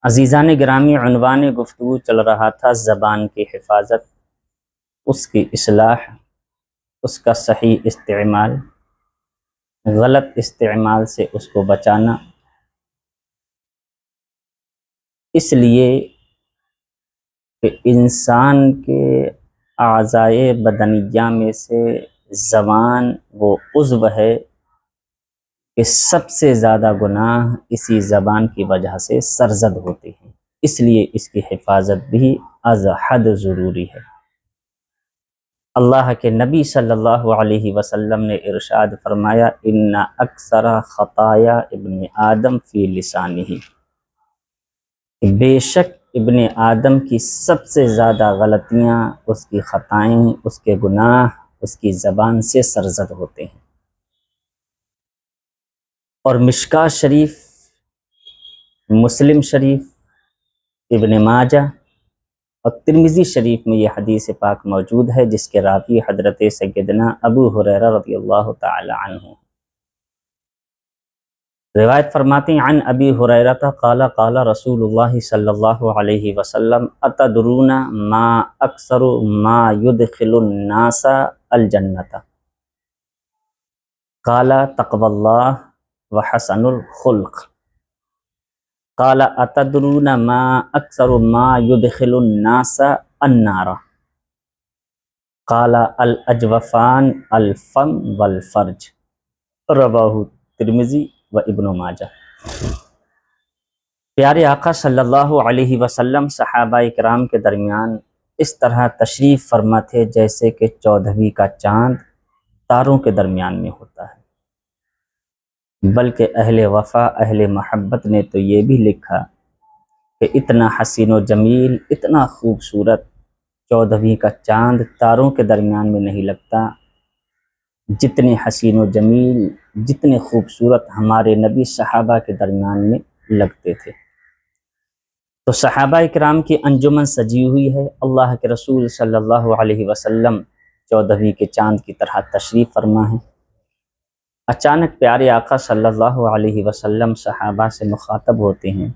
عزیزان گرامی، عنوان گفتگو چل رہا تھا زبان کی حفاظت، اس کی اصلاح، اس کا صحیح استعمال، غلط استعمال سے اس کو بچانا۔ اس لیے کہ انسان کے اعضائے بدنیہ میں سے زبان وہ عضو ہے کہ سب سے زیادہ گناہ اسی زبان کی وجہ سے سرزد ہوتے ہیں، اس لیے اس کی حفاظت بھی از حد ضروری ہے۔ اللہ کے نبی صلی اللہ علیہ وسلم نے ارشاد فرمایا، ان اکثر خطایا ابن آدم فی لسانہ، بے شک ابن آدم کی سب سے زیادہ غلطیاں، اس کی خطائیں، اس کے گناہ اس کی زبان سے سرزد ہوتے ہیں۔ اور مشکاہ شریف، مسلم شریف، ابن ماجہ اور ترمذی شریف میں یہ حدیث پاک موجود ہے، جس کے راوی حضرت سیدنا ابو ہریرہ رضی اللہ تعالی عنہ روایت فرماتے ہیں، عن ابی ہریرہ قال قال رسول اللہ صلی اللہ علیہ وسلم، اتدرون ما اکثر ما يدخل الناس الجنۃ؟ قال تقوی اللہ وحسن الخلق۔ قال اتدرون ما اکثر ما يدخل الناس النار؟ قال الاجوفان الفم والفرج، رواہ ترمذی و ابن ماجہ۔ پیارے آقا صلی اللہ علیہ وسلم صحابہ کرام کے درمیان اس طرح تشریف فرما تھے جیسے کہ 14ویں کا چاند تاروں کے درمیان میں ہوتا ہے۔ بلکہ اہل وفا، اہل محبت نے تو یہ بھی لکھا کہ اتنا حسین و جمیل، اتنا خوبصورت 14ویں کا چاند تاروں کے درمیان میں نہیں لگتا جتنے حسین و جمیل، جتنے خوبصورت ہمارے نبی صحابہ کے درمیان میں لگتے تھے۔ تو صحابہ کرام کی انجمن سجی ہوئی ہے، اللہ کے رسول صلی اللہ علیہ وسلم 14ویں کے چاند کی طرح تشریف فرما ہے۔ اچانک پیارے آقا صلی اللہ علیہ وسلم صحابہ سے مخاطب ہوتے ہیں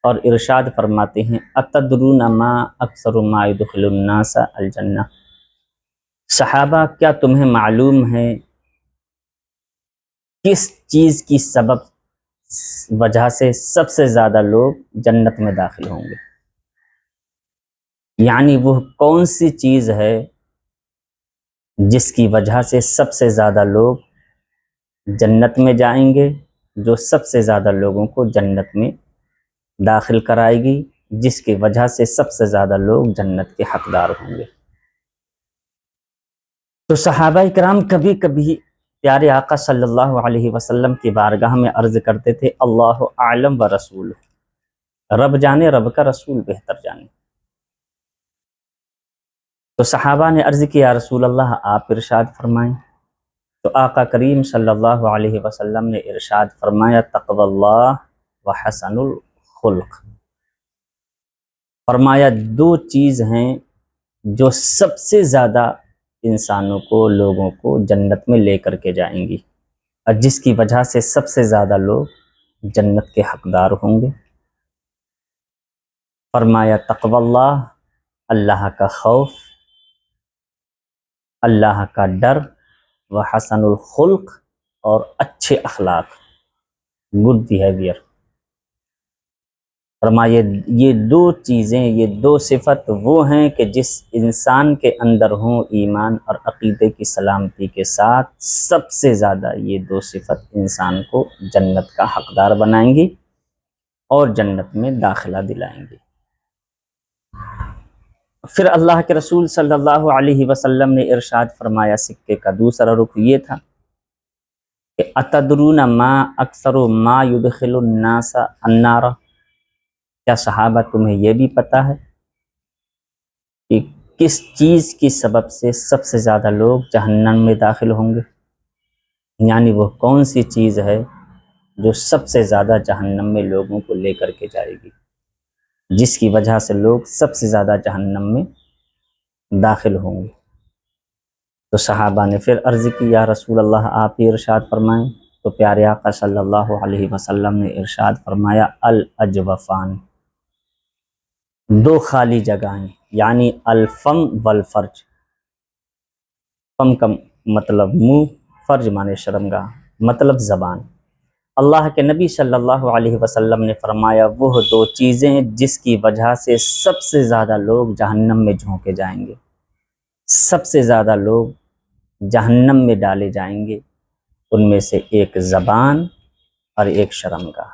اور ارشاد فرماتے ہیں، اتدرون ما اکثر ما يدخل الناس الجنہ؟ صحابہ، کیا تمہیں معلوم ہے کس چیز کی سبب وجہ سے سب سے زیادہ لوگ جنت میں داخل ہوں گے؟ یعنی وہ کون سی چیز ہے جس کی وجہ سے سب سے زیادہ لوگ جنت میں جائیں گے، جو سب سے زیادہ لوگوں کو جنت میں داخل کرائے گی، جس کی وجہ سے سب سے زیادہ لوگ جنت کے حقدار ہوں گے؟ تو صحابہ کرام کبھی کبھی پیارے آقا صلی اللہ علیہ وسلم کی بارگاہ میں عرض کرتے تھے، اللہ اعلم و رسول، رب جانے، رب کا رسول بہتر جانے۔ تو صحابہ نے عرض کیا، یا رسول اللہ آپ ارشاد فرمائیں۔ تو آقا کریم صلی اللہ علیہ وسلم نے ارشاد فرمایا، تقوی اللہ وحسن الخلق۔ فرمایا دو چیز ہیں جو سب سے زیادہ انسانوں کو، لوگوں کو جنت میں لے کر کے جائیں گی، اور جس کی وجہ سے سب سے زیادہ لوگ جنت کے حقدار ہوں گے۔ فرمایا تقوی اللہ، اللہ کا خوف، اللہ کا ڈر، وحسن الخلق، اور اچھے اخلاق، گڈ بیہیویئر۔ فرمایا یہ دو چیزیں، یہ دو صفت وہ ہیں کہ جس انسان کے اندر ہوں ایمان اور عقیدے کی سلامتی کے ساتھ، سب سے زیادہ یہ دو صفت انسان کو جنت کا حقدار بنائیں گی اور جنت میں داخلہ دلائیں گی۔ پھر اللہ کے رسول صلی اللہ علیہ وسلم نے ارشاد فرمایا، سکے کا دوسرا رخ یہ تھا کہ اتدرون ما اکثر ما يدخل الناس النار؟ کیا صحابہ تمہیں یہ بھی پتہ ہے کہ کس چیز کی سبب سے سب سے زیادہ لوگ جہنم میں داخل ہوں گے؟ یعنی وہ کون سی چیز ہے جو سب سے زیادہ جہنم میں لوگوں کو لے کر کے جائے گی، جس کی وجہ سے لوگ سب سے زیادہ جہنم میں داخل ہوں گے؟ تو صحابہ نے پھر عرض کی، یا رسول اللہ آپ ہی ارشاد فرمائیں۔ تو پیارے آقا صلی اللہ علیہ وسلم نے ارشاد فرمایا الاجوفان، دو خالی جگہیں، یعنی الفم والفرج، فم کا مطلب منہ، فرج مانے شرمگاہ، مطلب زبان۔ اللہ کے نبی صلی اللہ علیہ وسلم نے فرمایا وہ دو چیزیں جس کی وجہ سے سب سے زیادہ لوگ جہنم میں جھونکے جائیں گے، سب سے زیادہ لوگ جہنم میں ڈالے جائیں گے، ان میں سے ایک زبان اور ایک شرمگاہ۔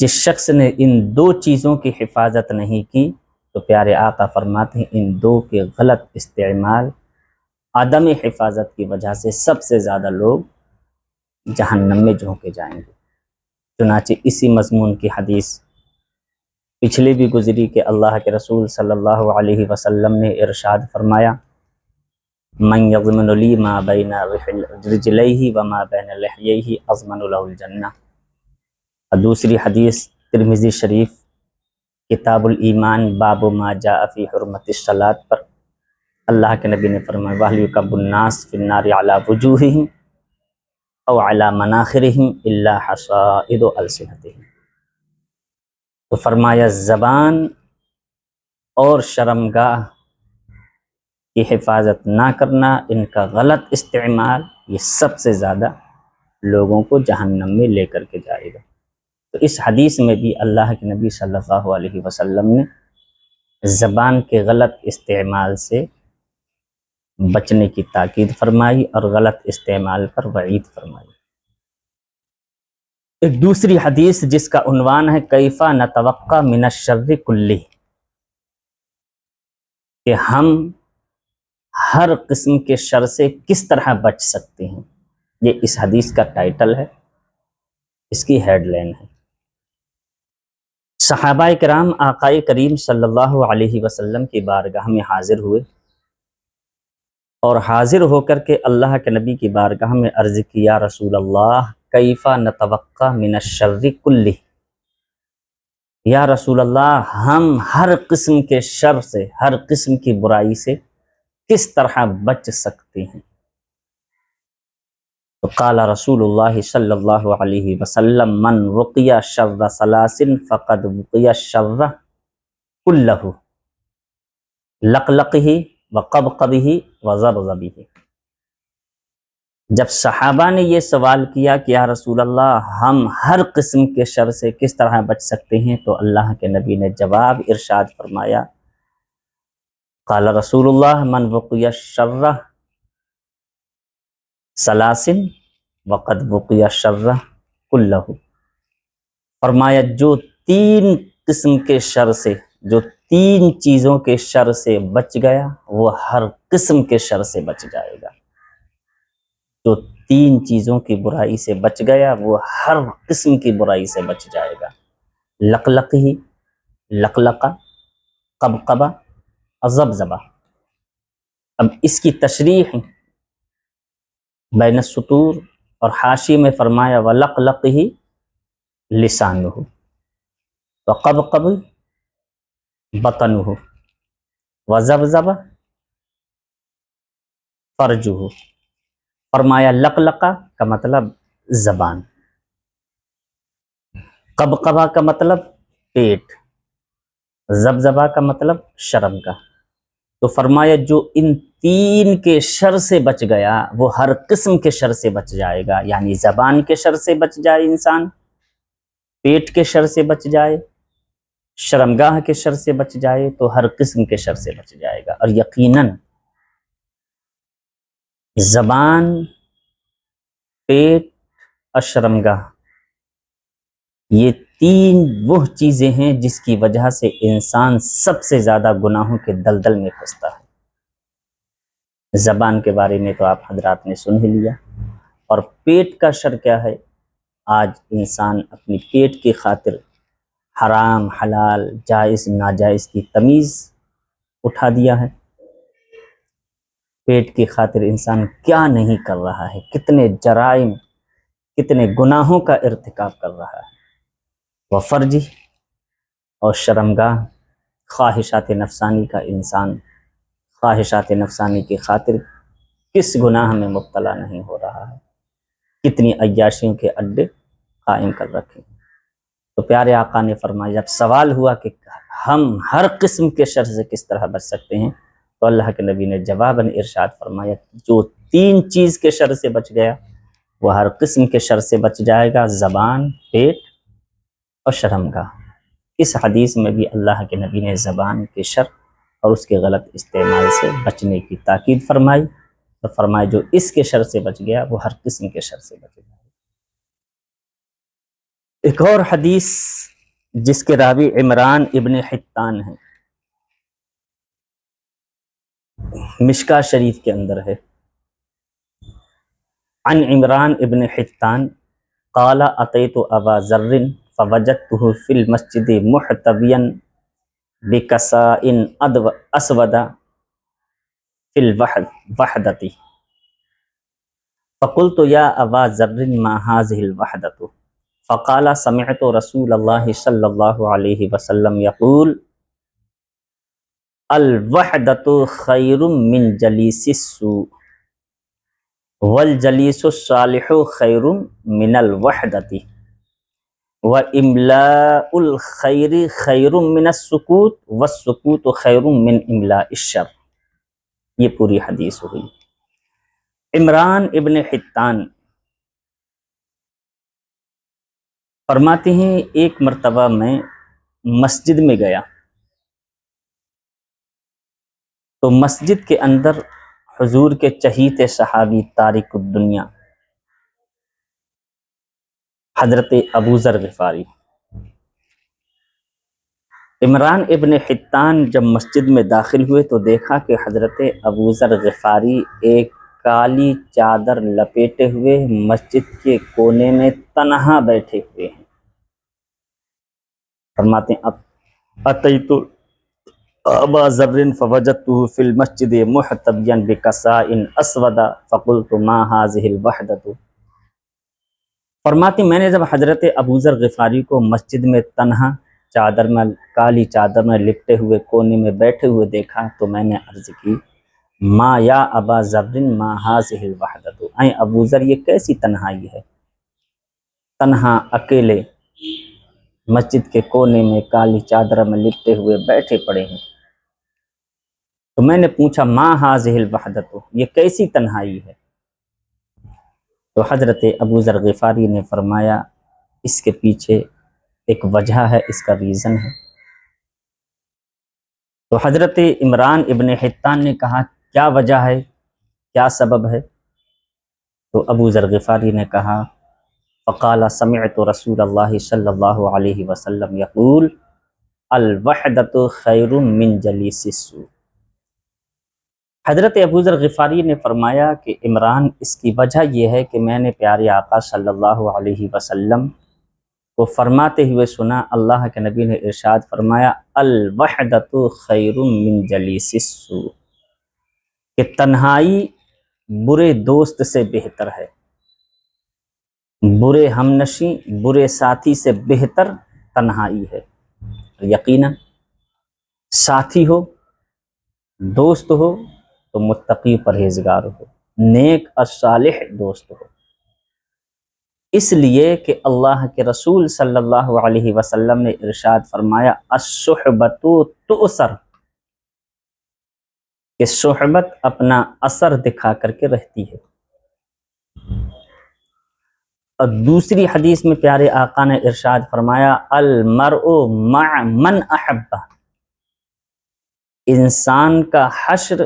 جس شخص نے ان دو چیزوں کی حفاظت نہیں کی تو پیارے آقا فرماتے ہیں ان دو کے غلط استعمال، عدم حفاظت کی وجہ سے سب سے زیادہ لوگ جہنم میں جھونکے جائیں گے۔ چنانچہ اسی مضمون کی حدیث پچھلے بھی گزری کہ اللہ کے رسول صلی اللہ علیہ وسلم نے ارشاد فرمایا من یضمن لی ما بین رجلیہ وما بین لحییہ اضمن لہ الجنہ۔ اور دوسری حدیث ترمذی شریف کتاب الایمان باب ما جاء فی حرمت الصلاۃ پر اللہ کے نبی نے فرمایا وَهْلِ الناس فی النار علی وجوہہم او علی مناخرہم الا حصائد السنتہم۔ تو فرمایا زبان اور شرمگاہ کی حفاظت نہ کرنا، ان کا غلط استعمال، یہ سب سے زیادہ لوگوں کو جہنم میں لے کر کے جائے گا۔ تو اس حدیث میں بھی اللہ کے نبی صلی اللہ علیہ وسلم نے زبان کے غلط استعمال سے بچنے کی تاکید فرمائی اور غلط استعمال پر وعید فرمائی۔ ایک دوسری حدیث جس کا عنوان ہے کیف نتوقع من الشر کلہ، کہ ہم ہر قسم کے شر سے کس طرح بچ سکتے ہیں، یہ اس حدیث کا ٹائٹل ہے، اس کی ہیڈ لائن ہے۔ صحابہ کرام آقائے کریم صلی اللہ علیہ وسلم کی بارگاہ میں حاضر ہوئے اور حاضر ہو کر کے اللہ کے نبی کی بارگاہ میں عرض کیا رسول اللہ کیف نتوقع من الشر کلہ، یا رسول اللہ ہم ہر قسم کے شر سے، ہر قسم کی برائی سے کس طرح بچ سکتے ہیں؟ تو قال رسول اللہ صلی اللہ علیہ وسلم من وقی شر ثلاث فقد وقی الشر کلہ لقلقہ وقبقبہ وضبضبہ۔ جب صحابہ نے یہ سوال کیا کہ یا رسول اللہ ہم ہر قسم کے شر سے کس طرح بچ سکتے ہیں، تو اللہ کے نبی نے جواب ارشاد فرمایا قال رسول اللہ من وقی الشر ثلاث وقد وقی الشر کلہ، فرمایا جو تین قسم کے شر سے، جو تین چیزوں کے شر سے بچ گیا وہ ہر قسم کے شر سے بچ جائے گا۔ جو تین چیزوں کی برائی سے بچ گیا وہ ہر قسم کی برائی سے بچ جائے گا۔ لقلقہ، لقلقہ، قبقبہ، ضبضبہ۔ اب اس کی تشریح بین السطور اور حاشی میں فرمایا وَلَقْلَقِهِ لِسَانُهُ وَقَبْقَبْ بَطَنُهُ وَزَبْزَبَ فَرْجُهُ۔ فرمایا لقلقہ کا مطلب زبان، قبقبہ کا مطلب پیٹ، زبزبہ کا مطلب شرمگاہ۔ تو فرمایا جو ان تین کے شر سے بچ گیا وہ ہر قسم کے شر سے بچ جائے گا، یعنی زبان کے شر سے بچ جائے انسان، پیٹ کے شر سے بچ جائے، شرمگاہ کے شر سے بچ جائے، تو ہر قسم کے شر سے بچ جائے گا۔ اور یقیناً زبان، پیٹ اور شرمگاہ یہ تین وہ چیزیں ہیں جس کی وجہ سے انسان سب سے زیادہ گناہوں کے دلدل میں پھنستا ہے۔ زبان کے بارے میں تو آپ حضرات نے سن ہی لیا، اور پیٹ کا شر کیا ہے؟ آج انسان اپنی پیٹ کی خاطر حرام حلال جائز ناجائز کی تمیز اٹھا دیا ہے۔ پیٹ کی خاطر انسان کیا نہیں کر رہا ہے، کتنے جرائم، کتنے گناہوں کا ارتکاب کر رہا ہے۔ وہ فرجی اور شرمگاہ، خواہشات نفسانی کا انسان خواہشات نفسانی کی خاطر کس گناہ میں مبتلا نہیں ہو رہا ہے، کتنی عیاشیوں کے اڈے قائم کر رکھے۔ تو پیارے آقا نے فرمایا، جب سوال ہوا کہ ہم ہر قسم کے شر سے کس طرح بچ سکتے ہیں، تو اللہ کے نبی نے جواباً ارشاد فرمایا، جو 3 چیز کے شر سے بچ گیا وہ ہر قسم کے شر سے بچ جائے گا: زبان، پیٹ اور شرمگاہ۔ اس حدیث میں بھی اللہ کے نبی نے زبان کے شر اور اس کے غلط استعمال سے بچنے کی تاکید فرمائی، اور فرمایا جو اس کے شر سے بچ گیا وہ ہر قسم کے شر سے بچ گیا۔ ایک اور حدیث جس کے راوی عمران ابن حطان ہیں، مشکاہ شریف کے اندر ہے، عن عمران ابن حطان قال اتیت ابا ذر فوجدته فی المسجد محتبیا بکساء اسود فی الوحدۃ فقلت یا ابا ذر ما هذه الوحدۃ فقال سمعت رسول اللہ صلی اللہ علیہ وسلم یقول الوحدۃ خیر من جلیس السوء والجلیس الصالح خیر من الوحدۃ واملاء الخیر خیر من السکوت والسکوت خیر من املاء الشر۔ یہ پوری حدیث ہوئی۔ عمران ابن حطان فرماتے ہیں، ایک مرتبہ میں مسجد میں گیا تو مسجد کے اندر حضور کے چہیتے صحابی تارک الدنیا حضرت ابو ذر غفاری، عمران ابن حطان جب مسجد میں داخل ہوئے تو دیکھا کہ حضرت ابو ذر غفاری ایک کالی چادر لپیٹے ہوئے مسجد کے کونے میں تنہا بیٹھے ہوئے ہیں۔ فرماتے ہیں اتیت ابا ذر فوجدته فی المسجد محتبیا بکساء اسود فقلت ما هذه الوحدۃ۔ فرماتے ہیں میں نے جب حضرت ابو ذر غفاری کو مسجد میں تنہا چادر میں، کالی چادر میں لپٹے ہوئے کونے میں بیٹھے ہوئے دیکھا تو میں نے عرض کی، ما یا ابا ذر ما هذه الوحدۃ، اے ابو ذر یہ کیسی تنہائی ہے، تنہا اکیلے مسجد کے کونے میں کالی چادر میں لپٹے ہوئے بیٹھے پڑے ہیں۔ تو میں نے پوچھا ما هذه الوحدۃ، یہ کیسی تنہائی ہے؟ تو حضرت ابو ذر غفاری نے فرمایا، اس کے پیچھے ایک وجہ ہے، اس کا ریزن ہے۔ تو حضرت عمران ابن حطان نے کہا کیا وجہ ہے، کیا سبب ہے؟ تو ابو ذر غفاری نے کہا فقال سمعت رسول اللہ صلی اللہ علیہ وسلم یقول الوحدۃ خیر من جلیس السوء۔ حضرت ابو ذر غفاری نے فرمایا کہ عمران، اس کی وجہ یہ ہے کہ میں نے پیارے آقا صلی اللہ علیہ وسلم کو فرماتے ہوئے سنا، اللہ کے نبی نے ارشاد فرمایا الوحدۃ خیر من جلیس السوء، کہ تنہائی برے دوست سے بہتر ہے، برے ہمنشی، برے ساتھی سے بہتر تنہائی ہے۔ یقیناً ساتھی ہو، دوست ہو تو متقی پرہیزگار ہو، نیک اور صالح دوست ہو، اس لیے کہ اللہ کے رسول صلی اللہ علیہ وسلم نے ارشاد فرمایا الصحبۃ تؤثر، کہ صحبت اپنا اثر دکھا کر کے رہتی ہے۔ اور دوسری حدیث میں پیارے آقا نے ارشاد فرمایا المرء مع من احبہ، انسان کا حشر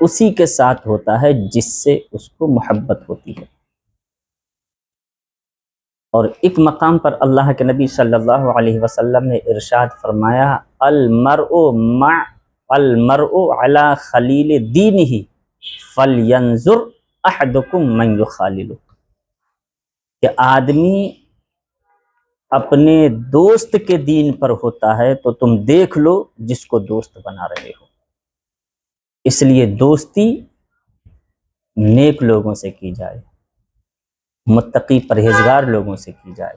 اسی کے ساتھ ہوتا ہے جس سے اس کو محبت ہوتی ہے۔ اور ایک مقام پر اللہ کے نبی صلی اللہ علیہ وسلم نے ارشاد فرمایا المرء علی خلیل دینہ فلینظر احدکم من یخالل، کہ آدمی اپنے دوست کے دین پر ہوتا ہے تو تم دیکھ لو جس کو دوست بنا رہے ہو۔ اس لیے دوستی نیک لوگوں سے کی جائے، متقی پرہیزگار لوگوں سے کی جائے۔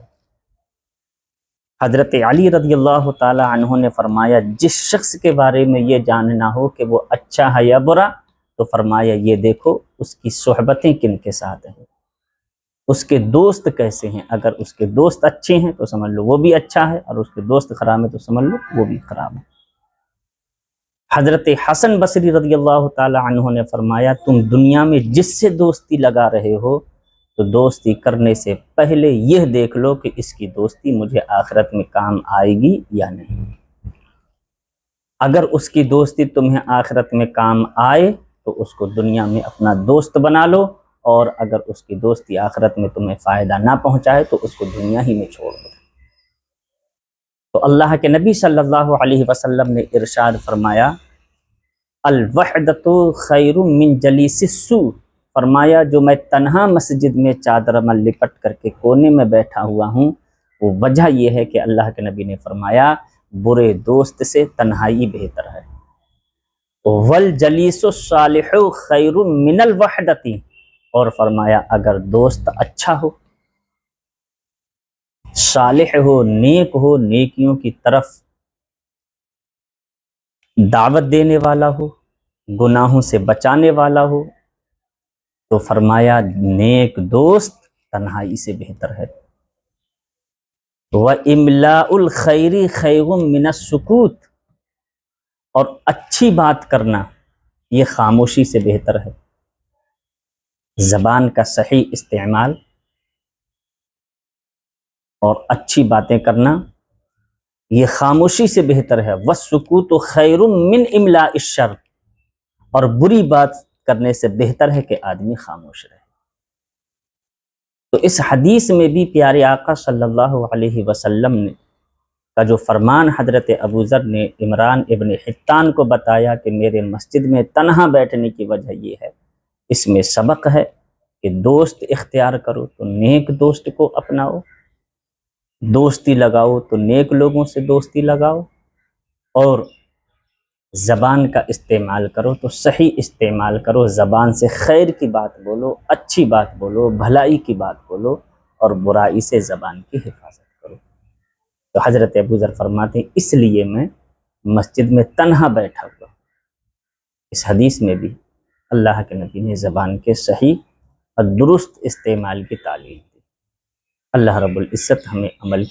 حضرت علی رضی اللہ تعالی عنہ نے فرمایا جس شخص کے بارے میں یہ جاننا ہو کہ وہ اچھا ہے یا برا تو فرمایا یہ دیکھو اس کی صحبتیں کن کے ساتھ ہیں، اس کے دوست کیسے ہیں، اگر اس کے دوست اچھے ہیں تو سمجھ لو وہ بھی اچھا ہے، اور اس کے دوست خراب ہیں تو سمجھ لو وہ بھی خراب ہے۔ حضرت حسن بصری رضی اللہ تعالی عنہ نے فرمایا تم دنیا میں جس سے دوستی لگا رہے ہو تو دوستی کرنے سے پہلے یہ دیکھ لو کہ اس کی دوستی مجھے آخرت میں کام آئے گی یا نہیں۔ اگر اس کی دوستی تمہیں آخرت میں کام آئے تو اس کو دنیا میں اپنا دوست بنا لو، اور اگر اس کی دوستی آخرت میں تمہیں فائدہ نہ پہنچائے تو اس کو دنیا ہی میں چھوڑ دو۔ تو اللہ کے نبی صلی اللہ علیہ وسلم نے ارشاد فرمایا الوحدۃ خیر من جلیس السوء، فرمایا جو میں تنہا مسجد میں چادر میں لپٹ کر کے کونے میں بیٹھا ہوا ہوں، وہ وجہ یہ ہے کہ اللہ کے نبی نے فرمایا برے دوست سے تنہائی بہتر ہے۔ والجلیس الصالح خیر من الوحدۃ، اور فرمایا اگر دوست اچھا ہو، صالح ہو، نیک ہو، نیکیوں کی طرف دعوت دینے والا ہو، گناہوں سے بچانے والا ہو، تو فرمایا نیک دوست تنہائی سے بہتر ہے۔ وَإِمْلَاءُ الْخَيْرِ خَيْرٌ مِّنَ السُّكُوتِ، اور اچھی بات کرنا یہ خاموشی سے بہتر ہے۔ زبان کا صحیح استعمال اور اچھی باتیں کرنا یہ خاموشی سے بہتر ہے۔ وَالسُّكُوتُ خَيْرٌ مِّنْ إِمْلَاءِ الشَّرِّ، اور بری بات کرنے سے بہتر ہے کہ آدمی خاموش رہے۔ تو اس حدیث میں بھی پیارے آقا صلی اللہ علیہ وسلم نے کا جو فرمان حضرت ابوذر نے عمران ابن حطان کو بتایا کہ میرے مسجد میں تنہا بیٹھنے کی وجہ یہ ہے، اس میں سبق ہے کہ دوست اختیار کرو تو نیک دوست کو اپناؤ، دوستی لگاؤ تو نیک لوگوں سے دوستی لگاؤ، اور زبان کا استعمال کرو تو صحیح استعمال کرو، زبان سے خیر کی بات بولو، اچھی بات بولو، بھلائی کی بات بولو، اور برائی سے زبان کی حفاظت کرو۔ تو حضرت ابوذر فرماتے ہیں اس لیے میں مسجد میں تنہا بیٹھا ہوا۔ اس حدیث میں بھی اللہ کے نبی نے زبان کے صحیح اور درست استعمال کی تعلیم دی۔ اللہ رب العزت ہمیں عمل